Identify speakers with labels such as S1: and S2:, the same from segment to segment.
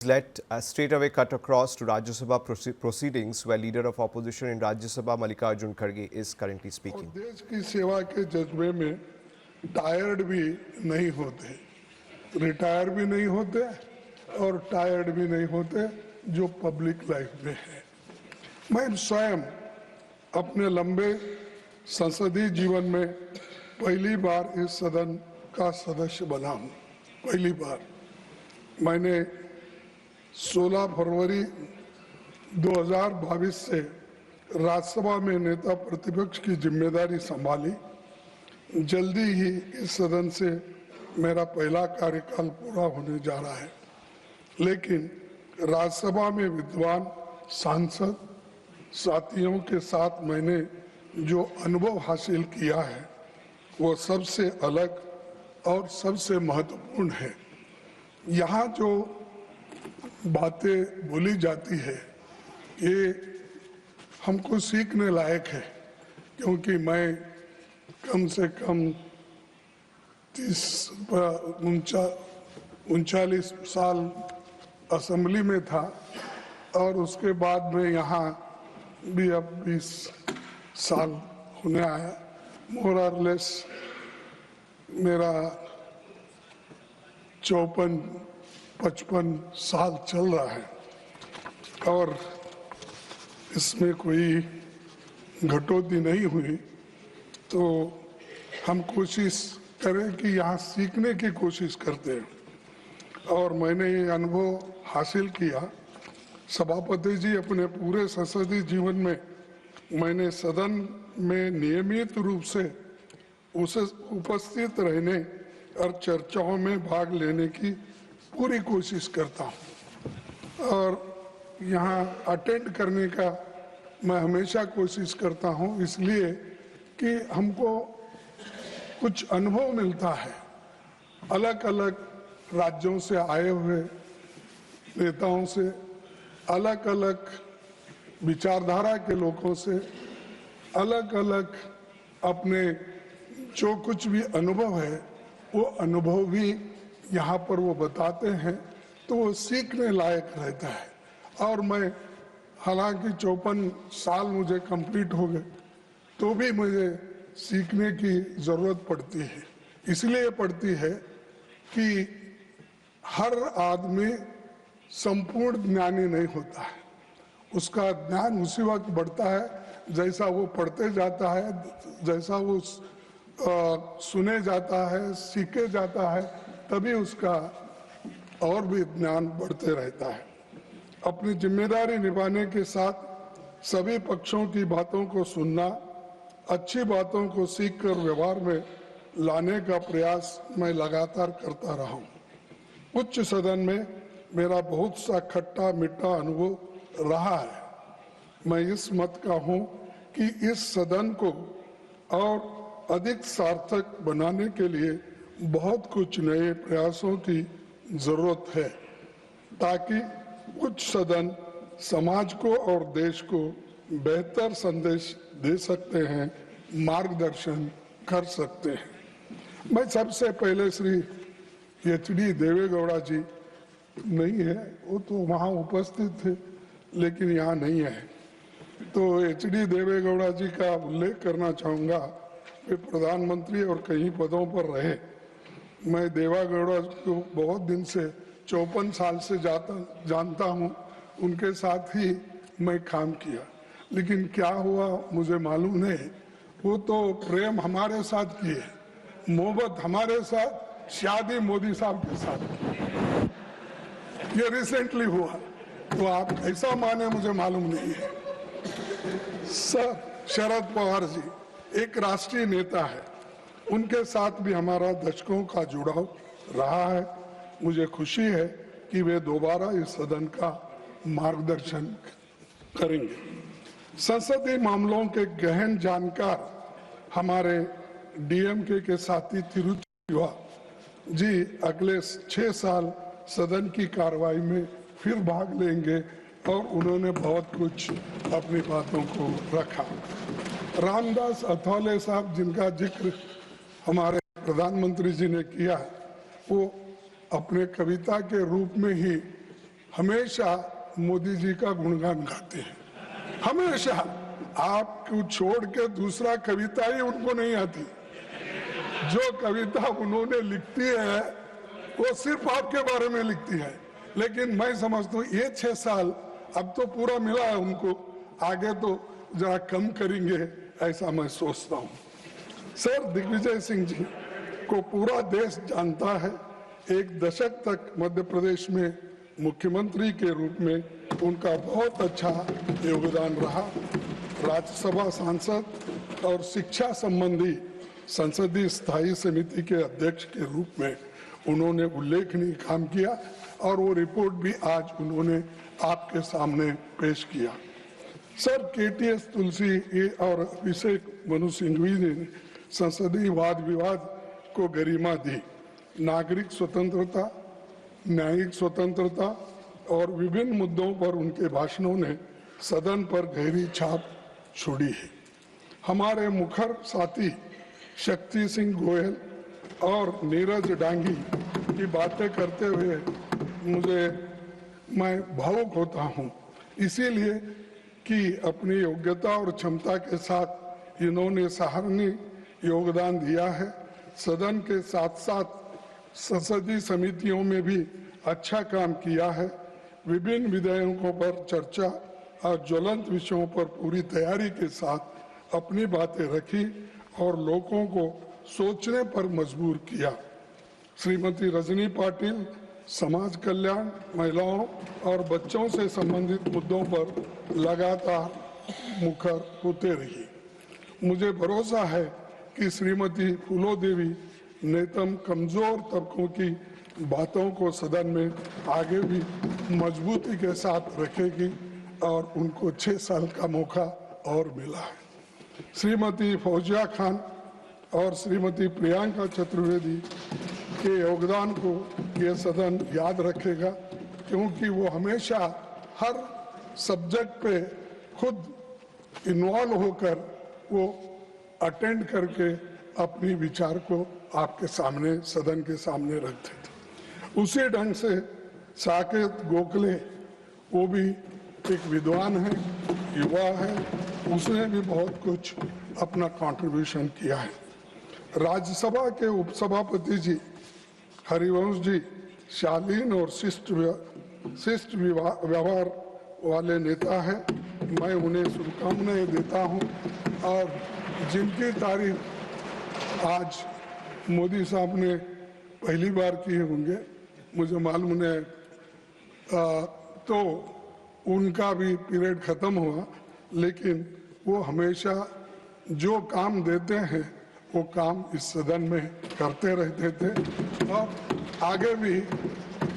S1: Let straight away cut across to Rajya Sabha proceedings, where leader of opposition in Rajya Sabha Mallikarjun Kharge is currently speaking.
S2: देश की सेवा के जज्बे में tired भी नहीं होते, रिटायर भी नहीं होते और टायर्ड भी नहीं होते जो पब्लिक लाइफ में है। मैं स्वयं अपने लंबे संसदीय जीवन में पहली बार इस सदन का सदस्य बना हूं। पहली बार मैंने 16 फरवरी 2022 से राज्यसभा में नेता प्रतिपक्ष की जिम्मेदारी संभाली। जल्दी ही इस सदन से मेरा पहला कार्यकाल पूरा होने जा रहा है, लेकिन राज्यसभा में विद्वान सांसद साथियों के साथ मैंने जो अनुभव हासिल किया है वो सबसे अलग और सबसे महत्वपूर्ण है। यहाँ जो बातें बोली जाती है ये हमको सीखने लायक है, क्योंकि मैं कम से कम 39 साल असेंबली में था और उसके बाद में यहाँ भी अब 20 साल होने आया। मोर और लेस मेरा 54-55 साल चल रहा है और इसमें कोई घटोती नहीं हुई। तो हम कोशिश करें कि यहाँ सीखने की कोशिश करते हैं और मैंने ये अनुभव हासिल किया। सभापति जी, अपने पूरे संसदीय जीवन में मैंने सदन में नियमित रूप से उसे उपस्थित रहने और चर्चाओं में भाग लेने की पूरी कोशिश करता हूँ और यहाँ अटेंड करने का मैं हमेशा कोशिश करता हूँ, इसलिए कि हमको कुछ अनुभव मिलता है। अलग अलग राज्यों से आए हुए नेताओं से, अलग अलग विचारधारा के लोगों से, अलग अलग अपने जो कुछ भी अनुभव है वो अनुभव भी यहाँ पर वो बताते हैं, तो वो सीखने लायक रहता है। और मैं हालांकि 54 साल मुझे कंप्लीट हो गए तो भी मुझे सीखने की ज़रूरत पड़ती है। इसलिए पड़ती है कि हर आदमी संपूर्ण ज्ञानी नहीं होता है। उसका ज्ञान उसी वक्त बढ़ता है जैसा वो पढ़ते जाता है, जैसा वो सुने जाता है, सीखे जाता है, तभी उसका और भी ज्ञान बढ़ते रहता है। अपनी जिम्मेदारी निभाने के साथ सभी पक्षों की बातों को सुनना, अच्छी बातों को सीखकर व्यवहार में लाने का प्रयास मैं लगातार करता रहा हूँ। उच्च सदन में मेरा बहुत सा खट्टा मीठा अनुभव रहा है। मैं इस मत का हूँ कि इस सदन को और अधिक सार्थक बनाने के लिए बहुत कुछ नए प्रयासों की जरूरत है, ताकि उच्च सदन समाज को और देश को बेहतर संदेश दे सकते हैं, मार्गदर्शन कर सकते हैं। मैं सबसे पहले श्री एच.डी. देवेगौड़ा जी नहीं है, वो तो वहाँ उपस्थित थे लेकिन यहाँ नहीं है, तो एच.डी. देवेगौड़ा जी का उल्लेख करना चाहूँगा। वे प्रधानमंत्री और कई पदों पर रहे। मैं देवेगौड़ा को बहुत दिन से 54 साल से जानता हूँ, उनके साथ ही मैं काम किया, लेकिन क्या हुआ मुझे मालूम नहीं। वो तो प्रेम हमारे साथ किए, मोहब्बत हमारे साथ, शादी मोदी साहब के साथ ये रिसेंटली हुआ, तो आप ऐसा माने मुझे मालूम नहीं है। सर शरद पवार जी एक राष्ट्रीय नेता है, उनके साथ भी हमारा दशकों का जुड़ाव रहा है। मुझे खुशी है कि वे दोबारा इस सदन का मार्गदर्शन करेंगे। संसदीय मामलों के गहन जानकार हमारे डीएमके के साथी तिरुचिवा जी अगले 6 साल सदन की कार्रवाई में फिर भाग लेंगे और उन्होंने बहुत कुछ अपनी बातों को रखा। रामदास अठावले साहब, जिनका जिक्र हमारे प्रधानमंत्री जी ने किया, वो अपने कविता के रूप में ही हमेशा मोदी जी का गुणगान गाते हैं, हमेशा। आपको छोड़ के दूसरा कविता ही उनको नहीं आती। जो कविता उन्होंने लिखती है वो सिर्फ आपके बारे में लिखती है। लेकिन मैं समझता हूँ ये 6 साल अब तो पूरा मिला है उनको, आगे तो जरा कम करेंगे ऐसा मैं सोचता हूँ। सर, दिग्विजय सिंह जी को पूरा देश जानता है। 1 दशक तक मध्य प्रदेश में मुख्यमंत्री के रूप में उनका बहुत अच्छा योगदान रहा। राज्यसभा सांसद और शिक्षा संबंधी संसदीय स्थायी समिति के अध्यक्ष के रूप में उन्होंने उल्लेखनीय काम किया और वो रिपोर्ट भी आज उन्होंने आपके सामने पेश किया। सर, केटीएस तुलसी और अभिषेक मनु सिंघवी ने संसदीय वाद विवाद को गरिमा दी। नागरिक स्वतंत्रता, न्यायिक स्वतंत्रता और विभिन्न मुद्दों पर उनके भाषणों ने सदन पर गहरी छाप छोड़ी है। हमारे मुखर साथी शक्ति सिंह गोयल और नीरज डांगी की बातें करते हुए मैं भावुक होता हूं, इसीलिए कि अपनी योग्यता और क्षमता के साथ इन्होंने सराहनीय योगदान दिया है। सदन के साथ साथ संसदीय समितियों में भी अच्छा काम किया है। विभिन्न विधेयकों पर चर्चा और ज्वलंत विषयों पर पूरी तैयारी के साथ अपनी बातें रखी और लोगों को सोचने पर मजबूर किया। श्रीमती रजनी पाटिल समाज कल्याण, महिलाओं और बच्चों से संबंधित मुद्दों पर लगातार मुखर होते रही। मुझे भरोसा है कि श्रीमती फूलो देवी नेतम कमजोर तबकों की बातों को सदन में आगे भी मजबूती के साथ रखेगी और उनको 6 साल का मौका और मिला है। श्रीमती फौजिया खान और श्रीमती प्रियंका चतुर्वेदी के योगदान को ये सदन याद रखेगा, क्योंकि वो हमेशा हर सब्जेक्ट पे खुद इन्वॉल्व होकर वो अटेंड करके अपनी विचार को आपके सामने, सदन के सामने रखते थे। उसी ढंग से साकेत गोखले, वो भी एक विद्वान है, युवा है, उसने भी बहुत कुछ अपना कंट्रीब्यूशन किया है। राज्यसभा के उपसभापति जी हरिवंश जी शालीन और शिष्ट व्यवहार वाले नेता हैं। मैं उन्हें शुभकामनाएं देता हूं और जिनकी तारीफ आज मोदी साहब ने पहली बार किए होंगे, मुझे मालूम है, तो उनका भी पीरियड खत्म हुआ, लेकिन वो हमेशा जो काम देते हैं वो काम इस सदन में करते रहते थे और आगे भी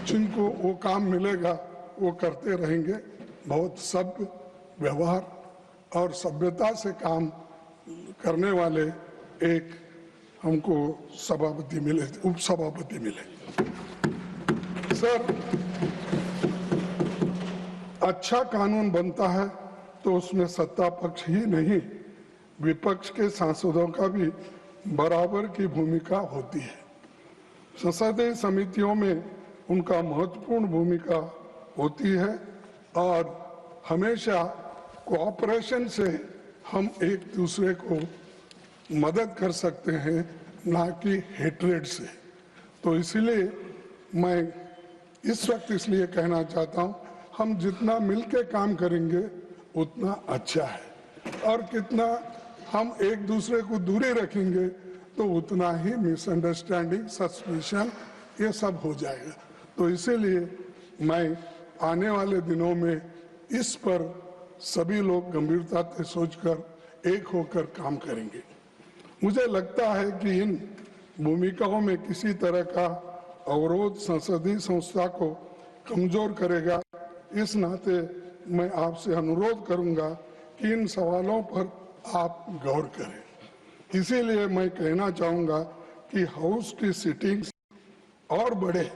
S2: जिनको वो काम मिलेगा वो करते रहेंगे। बहुत सभ्य व्यवहार और सभ्यता से काम करने वाले एक हमको सभापति मिले, उपसभापति मिले। सर, अच्छा कानून बनता है तो उसमें सत्ता पक्ष ही नहीं, विपक्ष के सांसदों का भी बराबर की भूमिका होती है। संसदीय समितियों में उनका महत्वपूर्ण भूमिका होती है और हमेशा कोऑपरेशन से हम एक दूसरे को मदद कर सकते हैं, ना कि हेट्रेड से। तो इसीलिए मैं इस वक्त इसलिए कहना चाहता हूं, हम जितना मिलके काम करेंगे उतना अच्छा है और कितना हम एक दूसरे को दूरी रखेंगे तो उतना ही मिसअंडरस्टैंडिंग, सस्पिशन, ये सब हो जाएगा। तो इसीलिए मैं आने वाले दिनों में इस पर सभी लोग गंभीरता से सोचकर एक होकर काम करेंगे। मुझे लगता है कि इन भूमिकाओं में किसी तरह का अवरोध संसदीय संस्था को कमजोर करेगा। इस नाते मैं आपसे अनुरोध करूंगा कि इन सवालों पर आप गौर करें। इसीलिए मैं कहना चाहूंगा कि हाउस की सिटिंग्स और बढ़े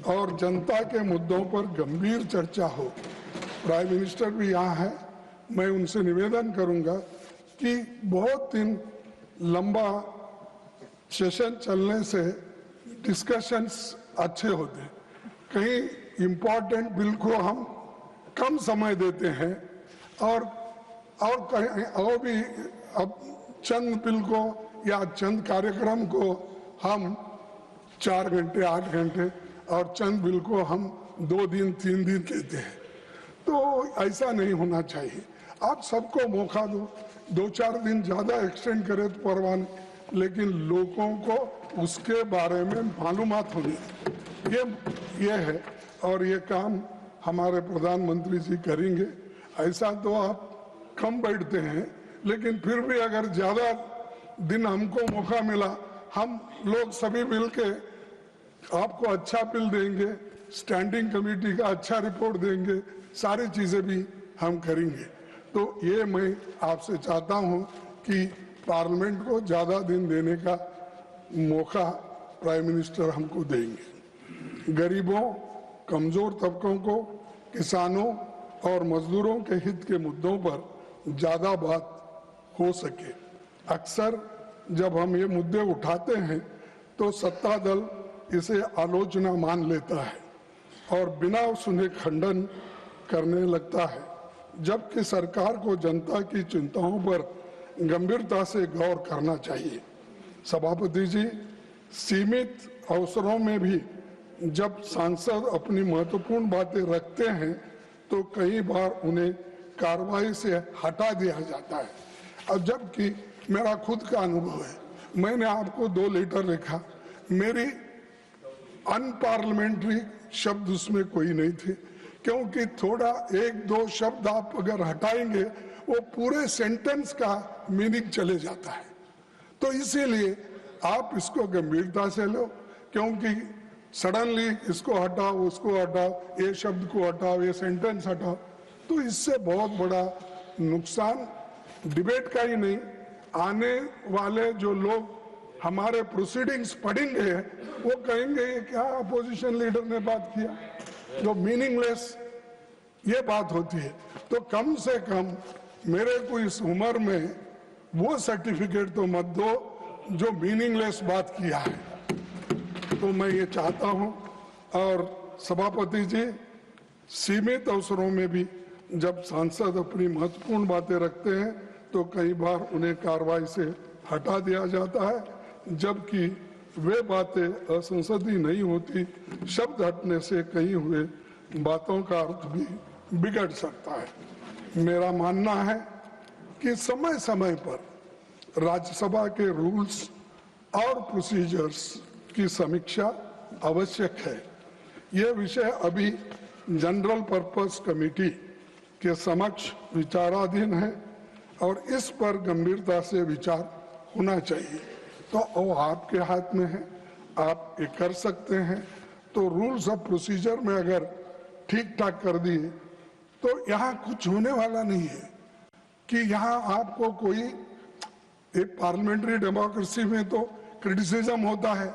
S2: और जनता के मुद्दों पर गंभीर चर्चा हो। प्राइम मिनिस्टर भी यहाँ है, मैं उनसे निवेदन करूंगा कि बहुत दिन लंबा सेशन चलने से डिस्कशंस अच्छे होते, कहीं इम्पोर्टेंट बिल को हम कम समय देते हैं और कहीं और भी अब चंद बिल को या चंद कार्यक्रम को हम 4 घंटे 8 घंटे और चंद बिल को हम 2 दिन 3 दिन कहते हैं। तो ऐसा नहीं होना चाहिए। आप सबको मौका दो, 2-4 दिन ज़्यादा एक्सटेंड करें तो परवाह नहीं, लेकिन लोगों को उसके बारे में मालूमात होनी ये है और ये काम हमारे प्रधानमंत्री जी करेंगे। ऐसा तो आप कम बैठते हैं, लेकिन फिर भी अगर ज़्यादा दिन हमको मौका मिला, हम लोग सभी मिलके आपको अच्छा बिल देंगे, स्टैंडिंग कमेटी का अच्छा रिपोर्ट देंगे, सारी चीज़ें भी हम करेंगे। तो ये मैं आपसे चाहता हूँ कि पार्लियामेंट को ज़्यादा दिन देने का मौका प्राइम मिनिस्टर हमको देंगे। गरीबों, कमज़ोर तबकों को, किसानों और मजदूरों के हित के मुद्दों पर ज़्यादा बात हो सके। अक्सर जब हम ये मुद्दे उठाते हैं तो सत्ता दल इसे आलोचना मान लेता है और बिना सुने खंडन करने लगता है, जबकि सरकार को जनता की चिंताओं पर गंभीरता से गौर करना चाहिए। सभापति जी, सीमित अवसरों में भी जब सांसद अपनी महत्वपूर्ण बातें रखते हैं तो कई बार उन्हें कार्रवाई से हटा दिया जाता है। और जबकि मेरा खुद का अनुभव है, मैंने आपको 2 लेटर लिखा, मेरी अनपार्लियामेंट्री शब्द उसमें कोई नहीं थे, क्योंकि थोड़ा 1-2 शब्द आप अगर हटाएंगे वो पूरे सेंटेंस का मीनिंग चले जाता है। तो इसीलिए आप इसको गंभीरता से लो, क्योंकि सडनली इसको हटाओ, उसको हटाओ, ये शब्द को हटाओ, ये सेंटेंस हटाओ, तो इससे बहुत बड़ा नुकसान डिबेट का ही नहीं, आने वाले जो लोग हमारे प्रोसीडिंग्स पढ़ेंगे वो कहेंगे ये क्या अपोजिशन लीडर ने बात किया, जो मीनिंगलेस ये बात होती है। तो कम से कम मेरे को इस उम्र में वो सर्टिफिकेट तो मत दो जो मीनिंगलेस बात किया है। तो मैं ये चाहता हूं। और सभापति जी, सीमित अवसरों में भी जब सांसद अपनी महत्वपूर्ण बातें रखते हैं तो कई बार उन्हें कार्रवाई से हटा दिया जाता है, जबकि वे बातें असंसदीय नहीं होती। शब्द हटने से कही हुए बातों का अर्थ भी बिगड़ सकता है। मेरा मानना है कि समय समय पर राज्यसभा के रूल्स और प्रोसीजर्स की समीक्षा आवश्यक है। यह विषय अभी जनरल पर्पस कमेटी के समक्ष विचाराधीन है और इस पर गंभीरता से विचार होना चाहिए। तो वो आपके हाथ में है, आप ये कर सकते हैं। तो रूल्स ऑफ प्रोसीजर में अगर ठीक ठाक कर दिए तो यहाँ कुछ होने वाला नहीं है कि यहाँ आपको कोई, एक पार्लियामेंट्री डेमोक्रेसी में तो क्रिटिसिज्म होता है,